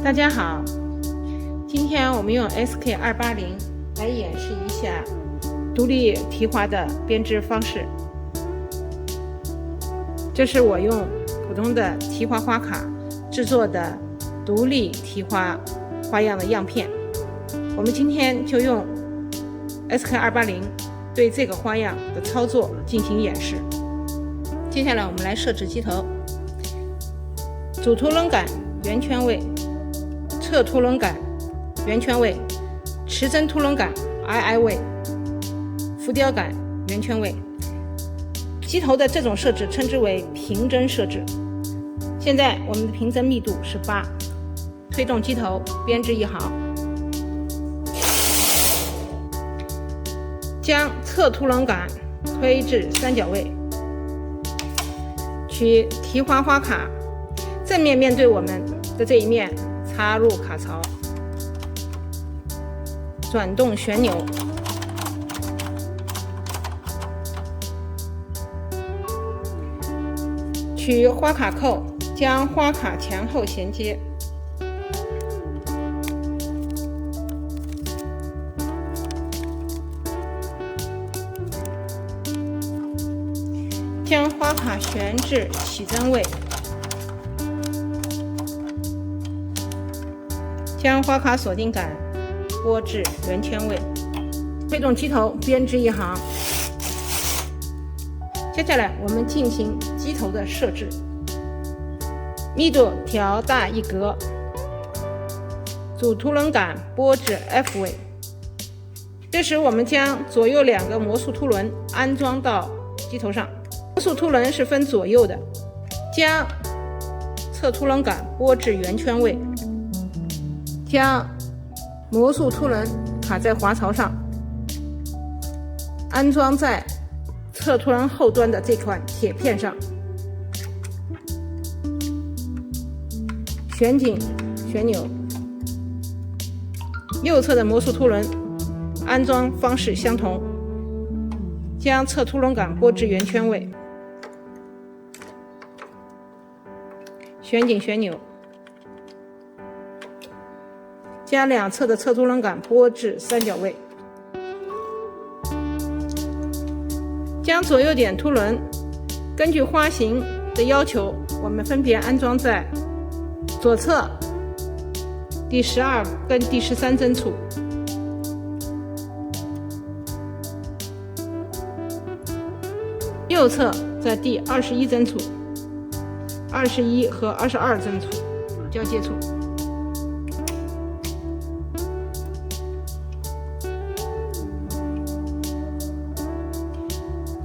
大家好，今天我们用 SK280来演示一下独立提花的编织方式。这是我用普通的提花花卡制作的独立提花花样的样片。我们今天就用 SK280对这个花样的操作进行演示。接下来我们来设置机头，主凸轮杆圆圈位，侧凸轮杆圆圈位，持针凸轮杆 II 位，浮雕杆圆圈位。机头的这种设置称之为平针设置。现在我们的平针密度是8，推动机头编织1行，将侧凸轮杆推至三角位，取提花花卡正面面对我们的这一面插入卡槽，转动旋钮，取花卡扣，将花卡前后衔接，将花卡旋至起针位，将花卡锁定杆拨至圆圈位，推动机头编织1行。接下来我们进行机头的设置，密度调大1格，主凸轮杆拨至 F 位。这时我们将左右2个魔术凸轮安装到机头上，魔术凸轮是分左右的，将侧凸轮杆拨至圆圈位，将魔术凸轮卡在滑槽上，安装在侧凸轮后端的这块铁片上，旋紧旋钮。右侧的魔术凸轮安装方式相同，将侧凸轮杆拨至圆圈位，旋紧旋钮，将2侧的侧凸轮杆拨至三角位，将左右点凸轮根据花型的要求，我们分别安装在左侧第12跟第13针处，右侧在第21针处、21和22针处交接处。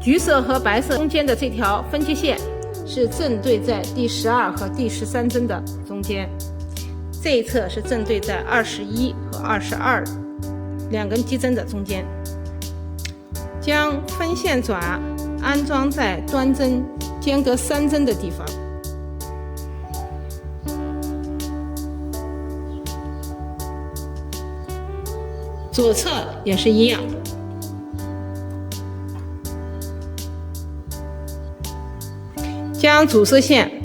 橘色和白色中间的这条分界线是正对在第12和第13针的中间，这一侧是正对在21和22 2根基针的中间。将分线爪安装在端针间隔3针的地方，左侧也是一样。将主丝线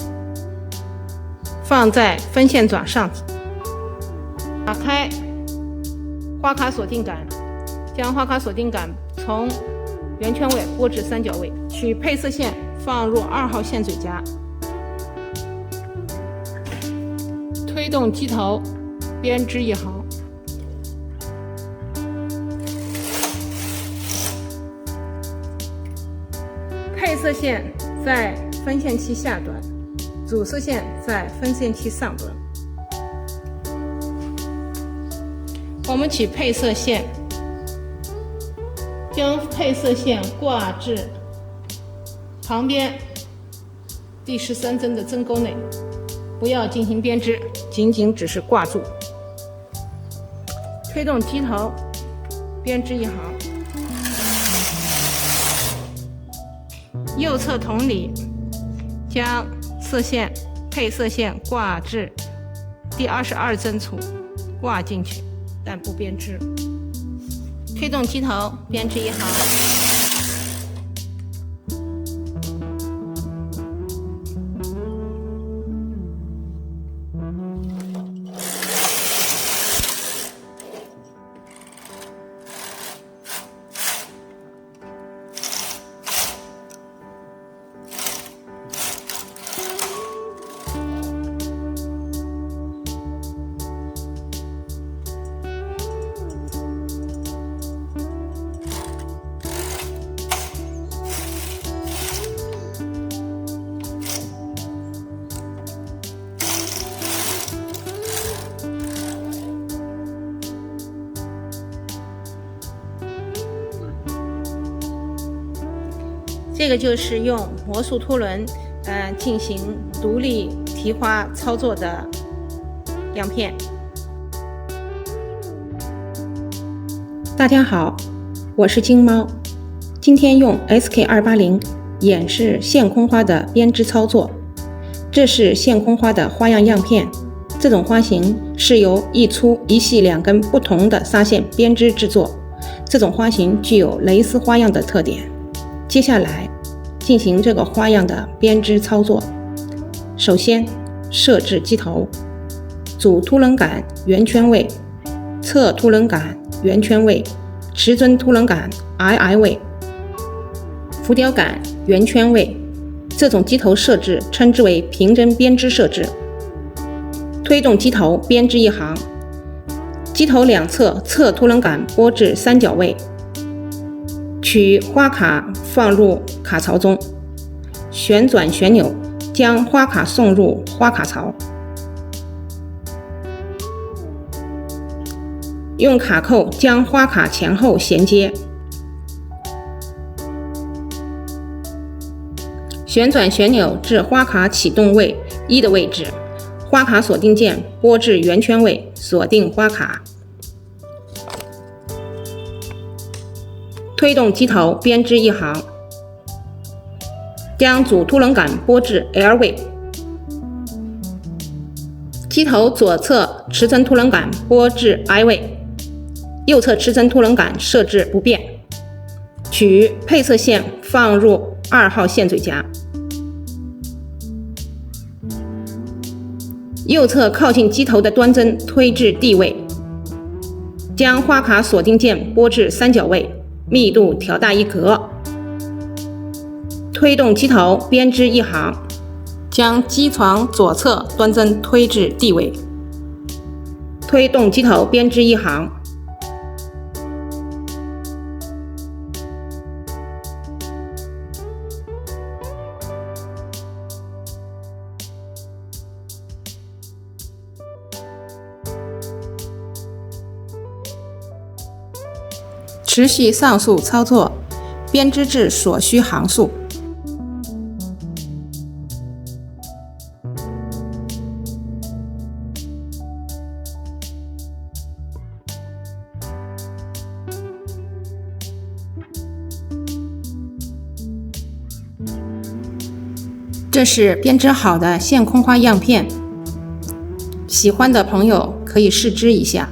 放在分线爪上，打开花卡锁定杆，将花卡锁定杆从圆圈位拨至三角位，取配色线放入2号线嘴夹，推动机头编织1行，配色线在分线器下端，主丝线在分线器上端。我们取配色线，将配色线挂至旁边第13针的针钩内，不要进行编织，仅只是挂住。推动机头编织1行，右侧同理，将色线配色线挂至第22针处，挂进去，但不编织。推动机头编织1行，这个就是用魔术凸轮进行独立提花操作的样片。大家好，我是金猫，今天用 SK280 演示线空花的编织操作。这是线空花的花样样片，这种花型是由一粗一细两根不同的纱线编织制作。这种花型具有蕾丝花样的特点。接下来进行这个花样的编织操作。首先设置机头，主凸轮杆圆圈位，侧凸轮杆圆圈位，持针凸轮杆 II 位，浮雕杆圆圈位。这种机头设置称之为平针编织设置。推动机头编织一行，机头两侧侧凸轮杆拨至三角位，取花卡放入卡槽中，旋转旋钮将花卡送入花卡槽，用卡扣将花卡前后衔接，旋转旋钮至花卡启动位1的位置，花卡锁定键拨至圆圈位，锁定花卡。推动机头编织一行，将主凸轮杆拨至 L 位，机头左侧持针凸轮杆拨至 I 位，右侧持针凸轮杆设置不变，取配色线放入2号线嘴夹，右侧靠近机头的端针推至 D 位，将花卡锁定键拨至三角位，密度调大1格。推动机头编织一行，将机床左侧端针推至 D 位，推动机头编织一行，持续上述操作，编织至所需行数。这是编织好的线空花样片，喜欢的朋友可以试织一下。